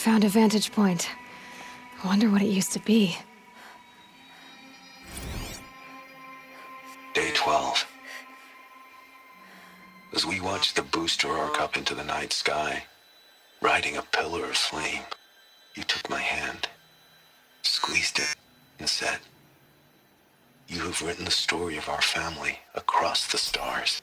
Found a vantage point. I wonder what it used to be. Day 12. As we watched the booster arc up into the night sky, riding a pillar of flame, you took my hand, squeezed it, and said, "You have written the story of our family across the stars."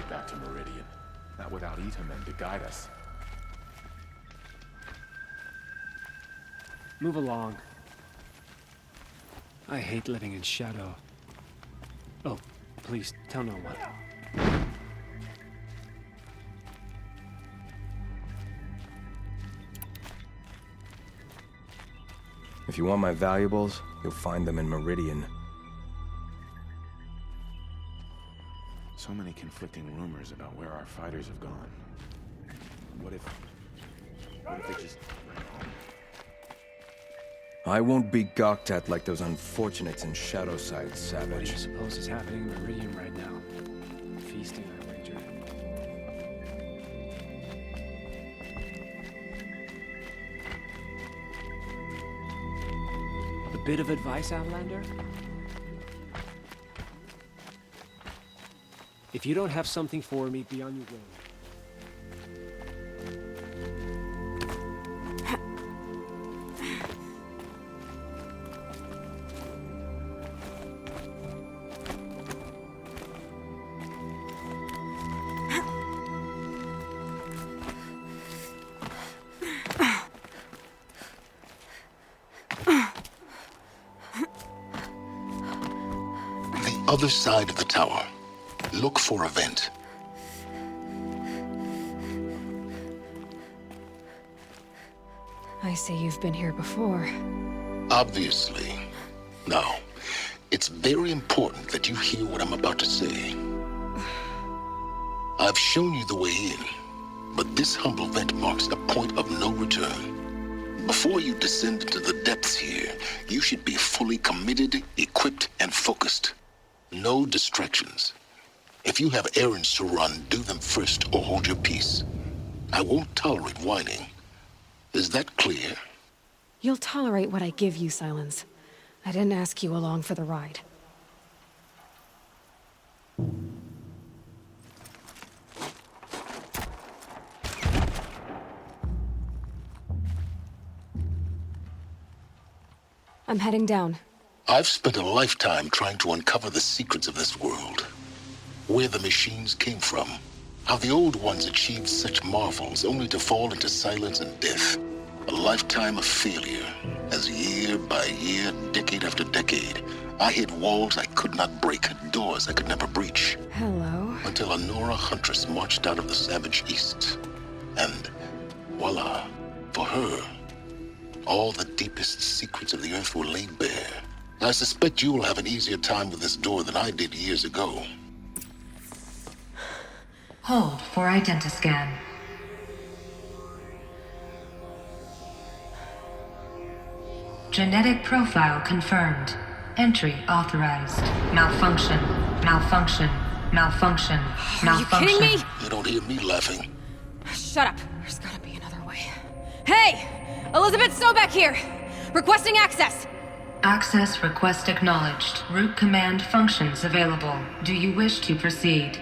Back to Meridian. Not without Itamen to guide us. Move along. I hate living in shadow. Oh, please, tell no one. If you want my valuables, you'll find them in Meridian. So many conflicting rumors about where our fighters have gone. What if they just... I won't be gawked at like those unfortunates in Shadowside, What do Savage. you suppose is happening in Meridian right now? Feasting, I wager. A bit of advice, Outlander? If you don't have something for me, be on your way. The other side of the tower. Look for a vent. I see you've been here before. Obviously. Now, it's very important that you hear what I'm about to say. I've shown you the way in, but this humble vent marks a point of no return. Before you descend into the depths here, you should be fully committed, equipped, and focused. No distractions. If you have errands to run, do them first or hold your peace. I won't tolerate whining. Is that clear? You'll tolerate what I give you, Silence. I didn't ask you along for the ride. I'm heading down. I've spent a lifetime trying to uncover the secrets of this world. Where the machines came from. How the old ones achieved such marvels only to fall into silence and death. A lifetime of failure, as year by year, decade after decade, I hit walls I could not break, doors I could never breach. Hello. Until a Nora huntress marched out of the savage east. And voila, for her, all the deepest secrets of the earth were laid bare. I suspect you will have an easier time with this door than I did years ago. Hold for identiscan. Genetic profile confirmed. Entry authorized. Malfunction. Malfunction. Malfunction. Are you kidding me? You don't hear me laughing. Shut up. There's gotta be another way. Hey! Elizabeth Sobeck here! Requesting access! Access request acknowledged. Root command functions available. Do you wish to proceed?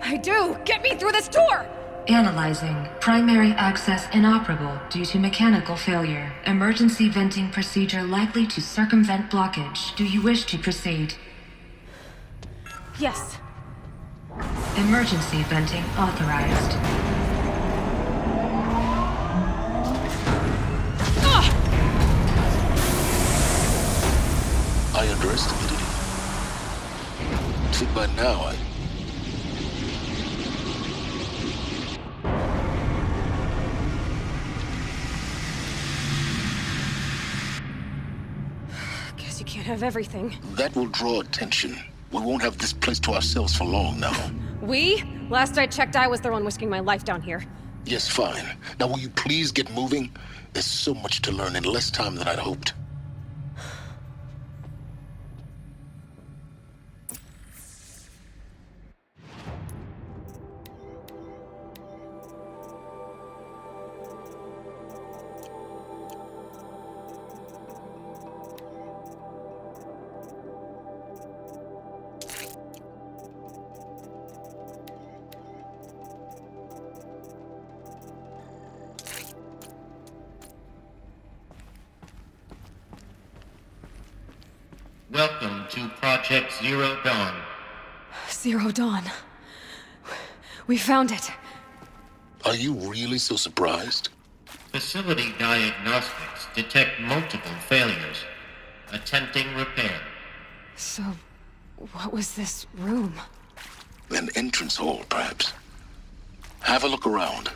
I do! Get me through this door! Analyzing. Primary access inoperable due to mechanical failure. Emergency venting procedure likely to circumvent blockage. Do you wish to proceed? Yes. Emergency venting authorized. I underestimated you. I think by now Guess you can't have everything. that will draw attention. We won't have this place to ourselves for long now. We? Last I checked, I was the one risking my life down here. Yes, fine. Now will you please get moving? There's so much to learn in less time than I'd hoped. Welcome to Project Zero Dawn. Zero Dawn. We found it. Are you really so surprised? Facility diagnostics detect multiple failures. Attempting repair. So, what was this room? An entrance hall, perhaps. Have a look around.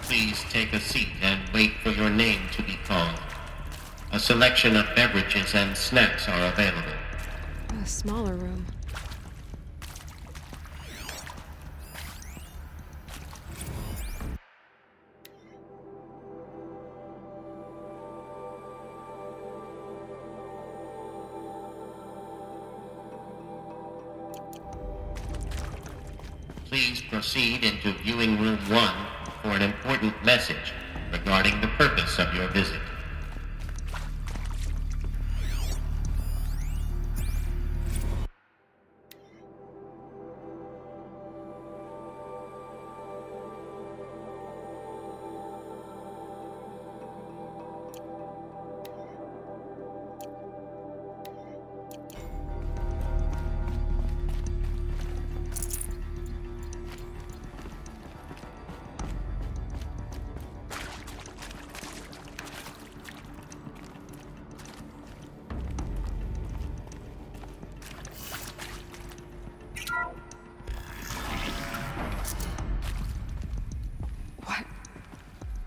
Please take a seat and wait for your name to be called. A selection of beverages and snacks are available. A smaller room. Please proceed into viewing room 1 for an important message regarding the purpose of your visit.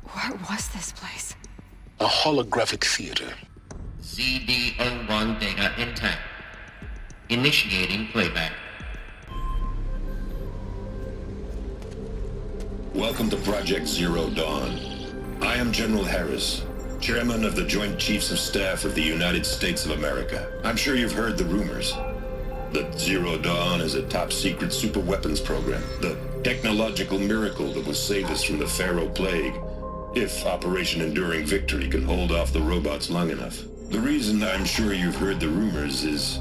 What was this place? A holographic theater. ZD-01 data intact. Initiating playback. Welcome to Project Zero Dawn. I am General Harris, Chairman of the Joint Chiefs of Staff of the United States of America. I'm sure you've heard the rumors that Zero Dawn is a top-secret superweapons program, the technological miracle that will save us from the Pharaoh Plague, if Operation Enduring Victory can hold off the robots long enough. The reason I'm sure you've heard the rumors is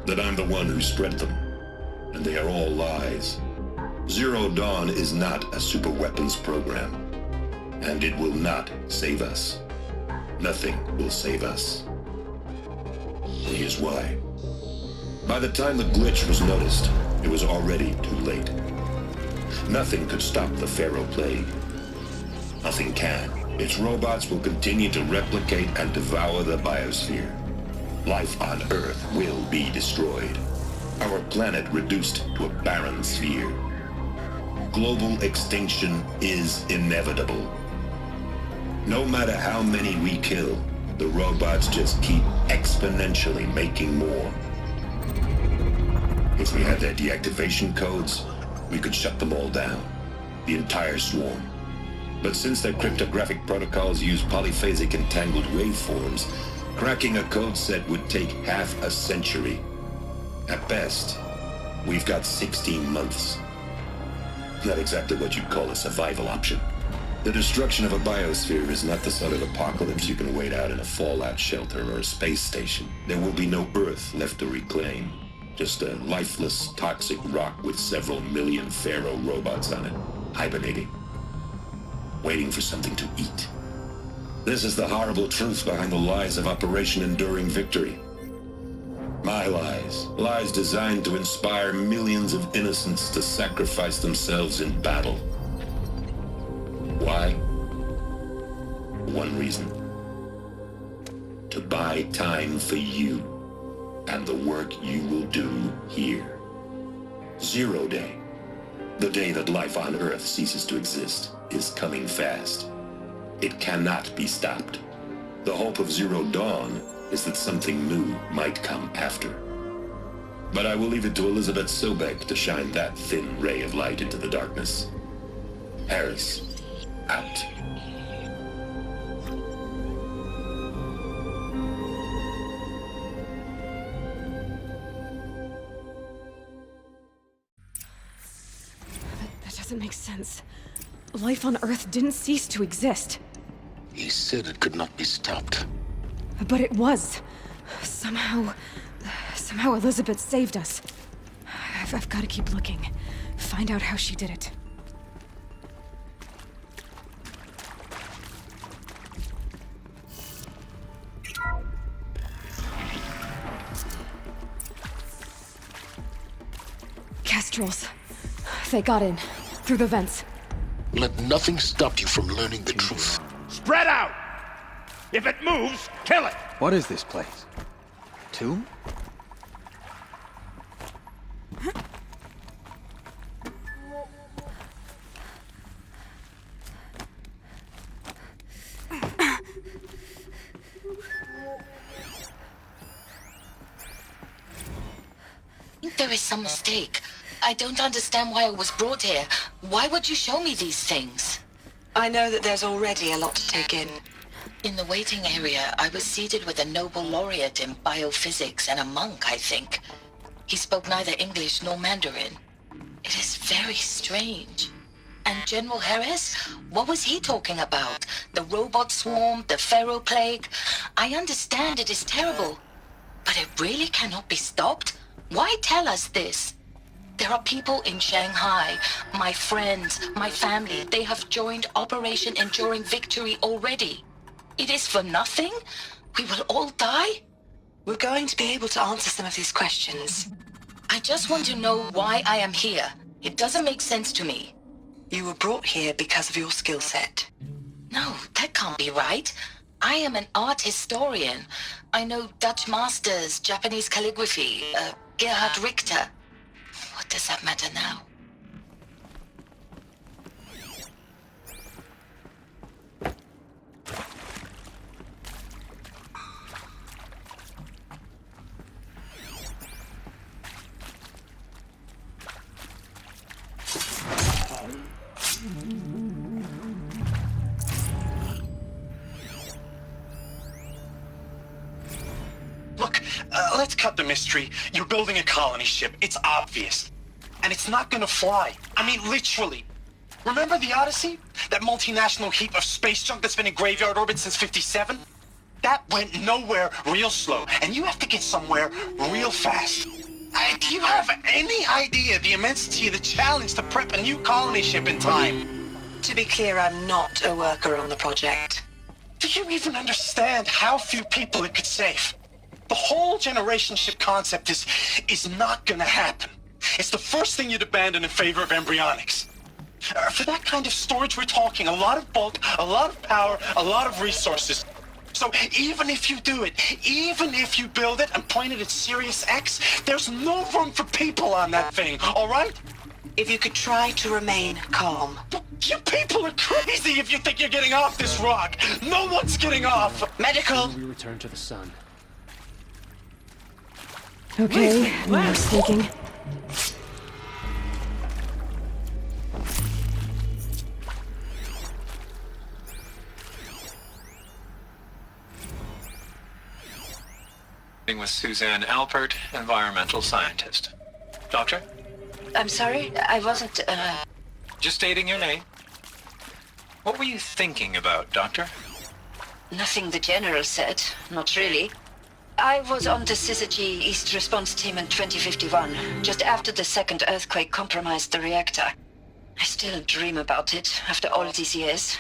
that I'm the one who spread them, and they are all lies. Zero Dawn is not a superweapons program, and it will not save us. Nothing will save us. And here's why. By the time the glitch was noticed, it was already too late. Nothing could stop the Pharaoh Plague. Nothing can. Its robots will continue to replicate and devour the biosphere. Life on Earth will be destroyed. Our planet reduced to a barren sphere. Global extinction is inevitable. No matter how many we kill, the robots just keep exponentially making more. If we had their deactivation codes, we could shut them all down. The entire swarm. But since their cryptographic protocols use polyphasic entangled waveforms, cracking a code set would take half a century. At best, we've got 16 months. Not exactly what you'd call a survival option. The destruction of a biosphere is not the sort of apocalypse you can wait out in a fallout shelter or a space station. There will be no Earth left to reclaim. Just a lifeless, toxic rock with several million Pharaoh robots on it, hibernating, waiting for something to eat. This is the horrible truth behind the lies of Operation Enduring Victory. My lies. Lies designed to inspire millions of innocents to sacrifice themselves in battle. Why? One reason. To buy time for you and the work you will do here. 0 Day, the day that life on Earth ceases to exist, is coming fast. It cannot be stopped. The hope of Zero Dawn is that something new might come after. But I will leave it to Elizabeth Sobek to shine that thin ray of light into the darkness. Harris, out. That doesn't make sense. Life on Earth didn't cease to exist. He said it could not be stopped. But it was. Somehow Elizabeth saved us. I've got to keep looking. Find out how she did it. Kestrels. They got in. Through the vents. Let nothing stop you from learning the truth. Spread out! If it moves, kill it! What is this place? Tomb? I think there is some mistake. I don't understand why I was brought here. Why would you show me these things? I know that there's already a lot to take in. In the waiting area, I was seated with a Nobel laureate in biophysics and a monk, I think. He spoke neither English nor Mandarin. It is very strange. And General Harris? What was he talking about? The robot swarm, the Pharaoh plague? I understand it is terrible. But it really cannot be stopped? Why tell us this? There are people in Shanghai, my friends, my family. They have joined Operation Enduring Victory already. It is for nothing? We will all die? We're going to be able to answer some of these questions. I just want to know why I am here. It doesn't make sense to me. You were brought here because of your skill set. No, that can't be right. I am an art historian. I know Dutch masters, Japanese calligraphy, Gerhard Richter. What does that matter now? Look, let's cut the mystery. You're building a colony ship. It's obvious. And it's not gonna fly. I mean, literally. Remember the Odyssey? That multinational heap of space junk that's been in graveyard orbit since '57? That went nowhere real slow. And you have to get somewhere real fast. Do you have any idea the immensity of the challenge to prep a new colony ship in time? To be clear, I'm not a worker on the project. Do you even understand how few people it could save? The whole generation ship concept is not gonna happen. It's the first thing you'd abandon in favor of embryonics. For that kind of storage we're talking, a lot of bulk, a lot of power, a lot of resources. So even if you do it, even if you build it and point it at Sirius X, there's no room for people on that thing, all right? If you could try to remain calm. You people are crazy if you think you're getting off this rock. No one's getting off. Medical. We return to the sun. Okay, more staking. With Suzanne Alpert, environmental scientist. Doctor? I'm sorry, I wasn't, Just stating your name. What were you thinking about, Doctor? Nothing the General said. Not really. I was on the Syzygy East Response Team in 2051, just after the second earthquake compromised the reactor. I still dream about it, after all these years.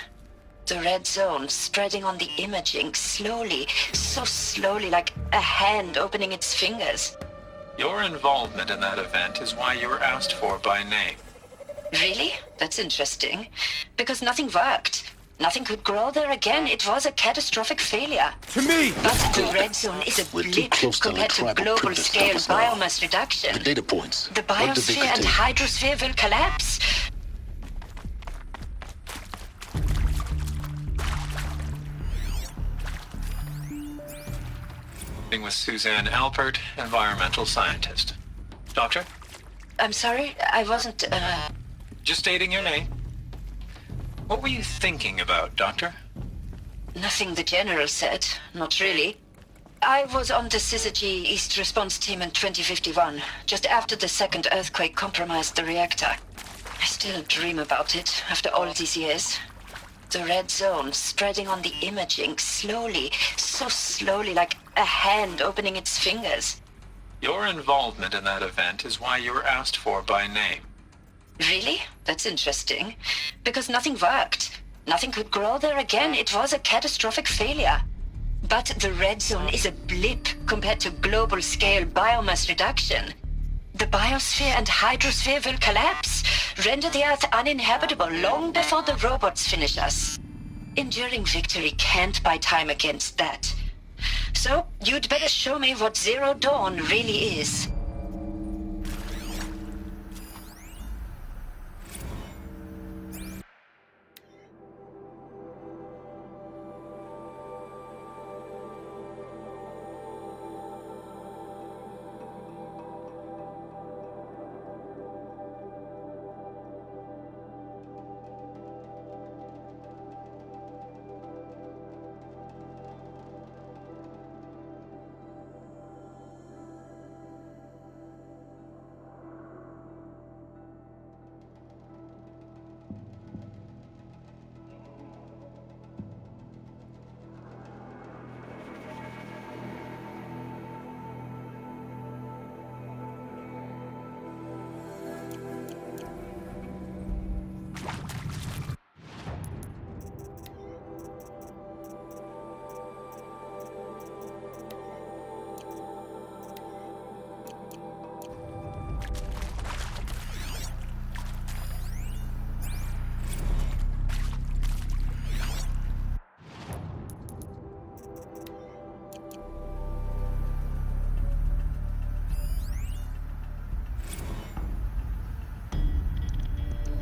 The red zone spreading on the imaging, slowly, so slowly, like a hand opening its fingers. Your involvement in that event is why you were asked for by name. Really? That's interesting. Because nothing worked. Nothing could grow there again. It was a catastrophic failure. To me! But the red zone is a blip compared to global-scale biomass reduction. The data points. The What did they biosphere and contain? hydrosphere will collapse. With Suzanne Alpert, environmental scientist. Doctor? I'm sorry, I wasn't, Just stating your name. What were you thinking about, Doctor? Nothing the General said. Not really. I was on the Syzygy East Response Team in 2051, just after the second earthquake compromised the reactor. I still dream about it, after all these years. The red zone spreading on the imaging, slowly, so slowly, like a hand opening its fingers. Your involvement in that event is why you were asked for by name. Really? That's interesting. Because nothing worked. Nothing could grow there again. It was a catastrophic failure. But the red zone is a blip compared to global-scale biomass reduction. The biosphere and hydrosphere will collapse, render the Earth uninhabitable long before the robots finish us. Enduring victory can't buy time against that. So, you'd better show me what Zero Dawn really is.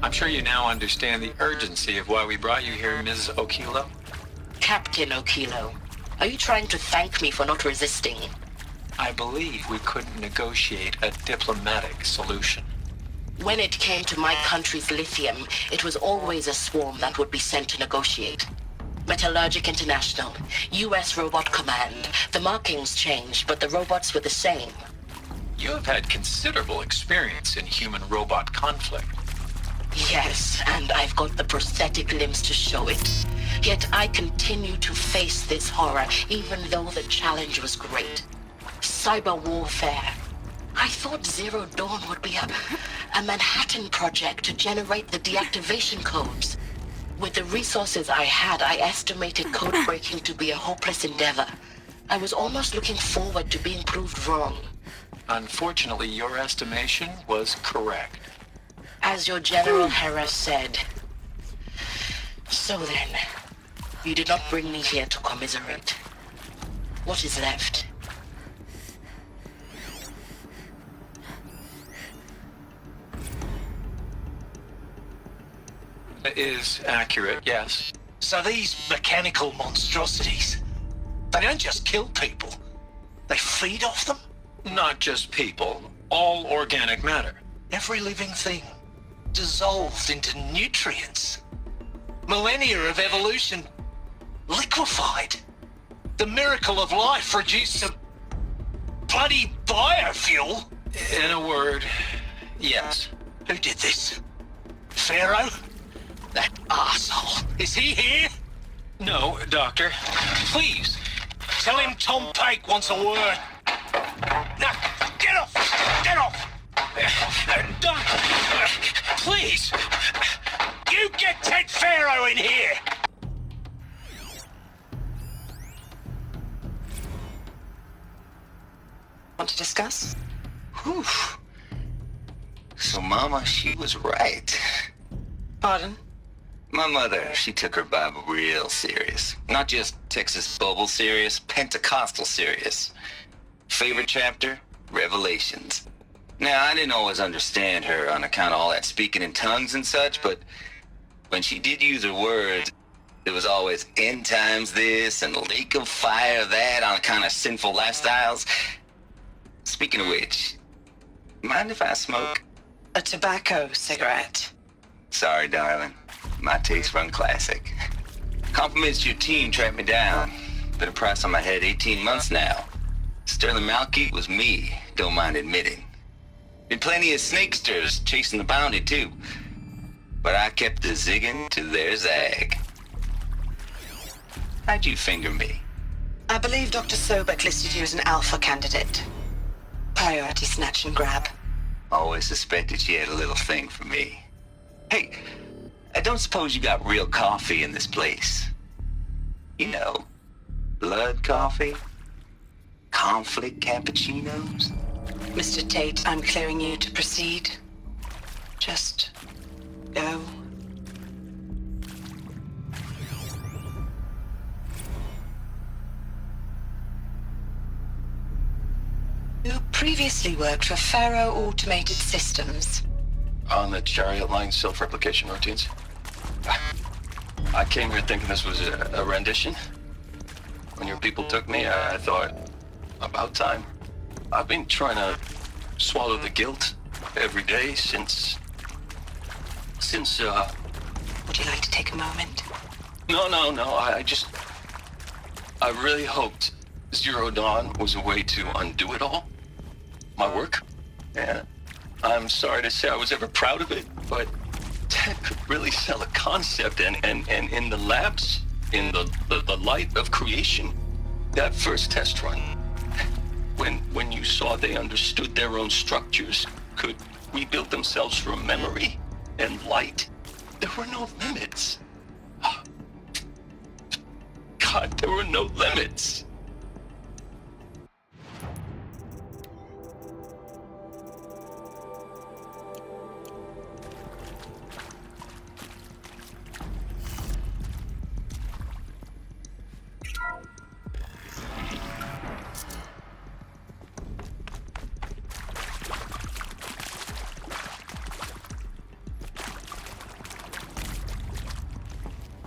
I'm sure you now understand the urgency of why we brought you here, Ms. Okilo. Captain Okilo, are you trying to thank me for not resisting? I believe we couldn't negotiate a diplomatic solution. When it came to my country's lithium, it was always a swarm that would be sent to negotiate. Metallurgic International, U.S. Robot Command. The markings changed, but the robots were the same. You have had considerable experience in human-robot conflict. Yes, and I've got the prosthetic limbs to show it. Yet I continue to face this horror, even though the challenge was great. Cyber warfare. I thought Zero Dawn would be a Manhattan project to generate the deactivation codes. With the resources I had, I estimated code breaking to be a hopeless endeavor. I was almost looking forward to being proved wrong. Unfortunately, your estimation was correct. As your General Harris said. So then, you did not bring me here to commiserate. What is left? Is accurate, yes. So these mechanical monstrosities, they don't just kill people, they feed off them? Not just people, all organic matter. Every living thing, dissolved into nutrients. Millennia of evolution, liquefied. The miracle of life reduced to bloody biofuel. In a word, yes. Who did this? Pharaoh? That arsehole. Is he here? No, Doctor. Please, tell him Tom Pake wants a word. Now, get off! Get off! Doctor, please! You get Ted Pharaoh in here! Want to discuss? Whew. So Mama, she was right. Pardon? My mother, she took her Bible real serious. Not just Texas Bible serious, Pentecostal serious. Favorite chapter? Revelations. Now, I didn't always understand her on account of all that speaking in tongues and such, but when she did use her words, it was always end times this and lake of fire that on account of sinful lifestyles. Speaking of which, mind if I smoke? A tobacco cigarette. Sorry, darling. My taste run classic. Compliments to your team tracked me down. Been a price on my head 18 months now. Sterling Malkeet was me, don't mind admitting. Been plenty of snakesters chasing the bounty too. But I kept the zigging to their zag. How'd you finger me? I believe Dr. Sobek listed you as an alpha candidate. Priority snatch and grab. Always suspected she had a little thing for me. Hey, I don't suppose you got real coffee in this place. You know, blood coffee? Conflict cappuccinos? Mr. Tate, I'm clearing you to proceed. Just go. You previously worked for Faro Automated Systems. On the Chariot Line self-replication routines. I came here thinking this was a rendition. When your people took me, I thought, about time. I've been trying to swallow the guilt every day since... Would you like to take a moment? No, I really hoped Zero Dawn was a way to undo it all. My work. And I'm sorry to say I was ever proud of it, but Ted could really sell a concept, and in the labs, in the light of creation, that first test run, when you saw they understood their own structures, could rebuild themselves from memory and light, there were no limits. God, there were no limits.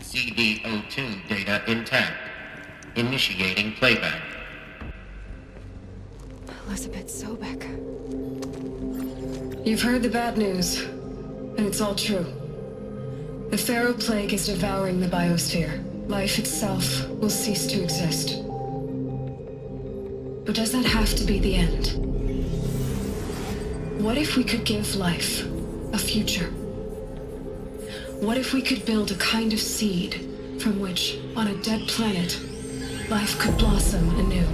CD02 data intact. Initiating playback. Elizabeth Sobek. You've heard the bad news, and it's all true. The Pharaoh Plague is devouring the biosphere. Life itself will cease to exist. But does that have to be the end? What if we could give life a future? What if we could build a kind of seed from which, on a dead planet, life could blossom anew?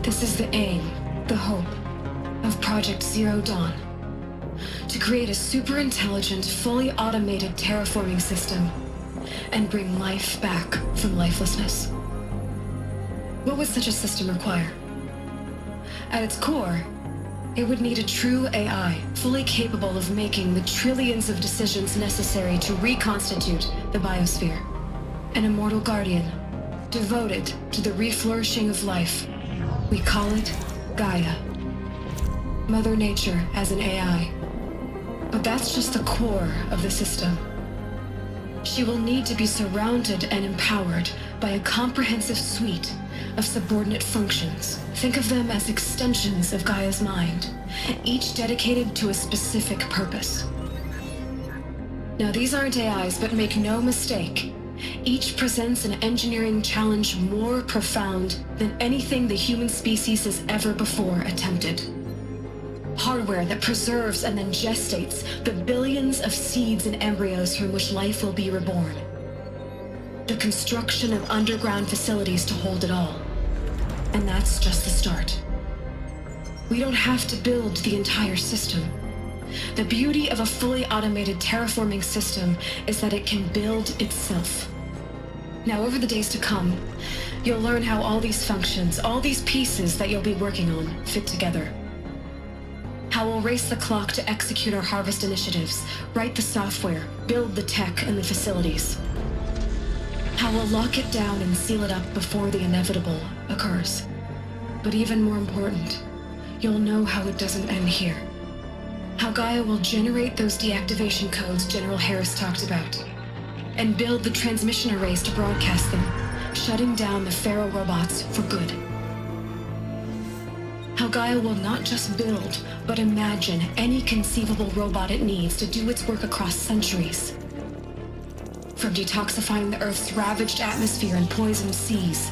This is the aim, the hope, of Project Zero Dawn. To create a super-intelligent, fully automated terraforming system and bring life back from lifelessness. What would such a system require? At its core, It would need a true AI, fully capable of making the trillions of decisions necessary to reconstitute the biosphere. An immortal guardian, devoted to the reflourishing of life. We call it Gaia. Mother Nature as an AI. But that's just the core of the system. She will need to be surrounded and empowered by a comprehensive suite of subordinate functions. Think of them as extensions of Gaia's mind, each dedicated to a specific purpose. Now, these aren't AIs, but make no mistake, each presents an engineering challenge more profound than anything the human species has ever before attempted. Hardware that preserves and then gestates the billions of seeds and embryos from which life will be reborn. The construction of underground facilities to hold it all. And that's just the start. We don't have to build the entire system. The beauty of a fully automated terraforming system is that it can build itself. Now, over the days to come, you'll learn how all these functions, all these pieces that you'll be working on, fit together. How we'll race the clock to execute our harvest initiatives, write the software, build the tech and the facilities. How we'll lock it down and seal it up before the inevitable occurs. But even more important, you'll know how it doesn't end here. How Gaia will generate those deactivation codes General Harris talked about, and build the transmission arrays to broadcast them, shutting down the Pharaoh robots for good. How Gaia will not just build, but imagine any conceivable robot it needs to do its work across centuries. From detoxifying the Earth's ravaged atmosphere and poisoned seas,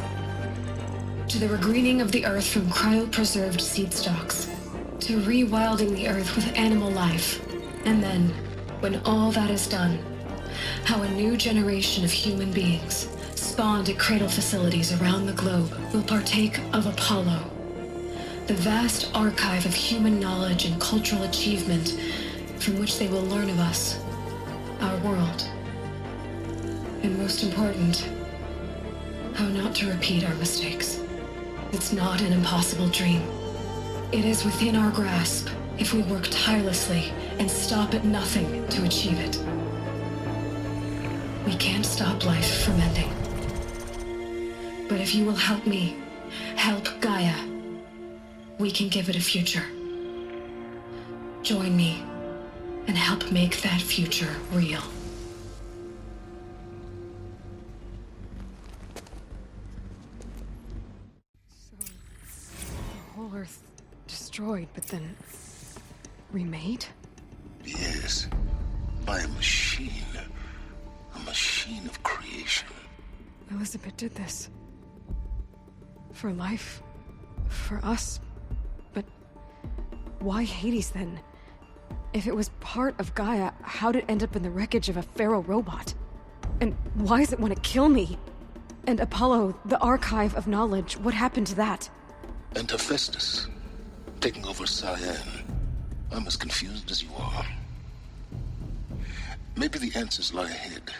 to the regreening of the Earth from cryopreserved seed stalks, to rewilding the Earth with animal life. And then, when all that is done, how a new generation of human beings, spawned at cradle facilities around the globe, will partake of Apollo, the vast archive of human knowledge and cultural achievement from which they will learn of us, our world. And most important, how not to repeat our mistakes. It's not an impossible dream. It is within our grasp if we work tirelessly and stop at nothing to achieve it. We can't stop life from ending. But if you will help me, help Gaia, we can give it a future. Join me and help make that future real. So, the whole Earth destroyed, but then remade? Yes, by a machine. A machine of creation. Elizabeth did this. For life. For us. But why Hades then? If it was part of Gaia, how'd it end up in the wreckage of a Pharaoh robot? And why does it want to kill me? And Apollo, the archive of knowledge, what happened to that? And Hephaestus, taking over Cyan. I'm as confused as you are. Maybe the answers lie ahead.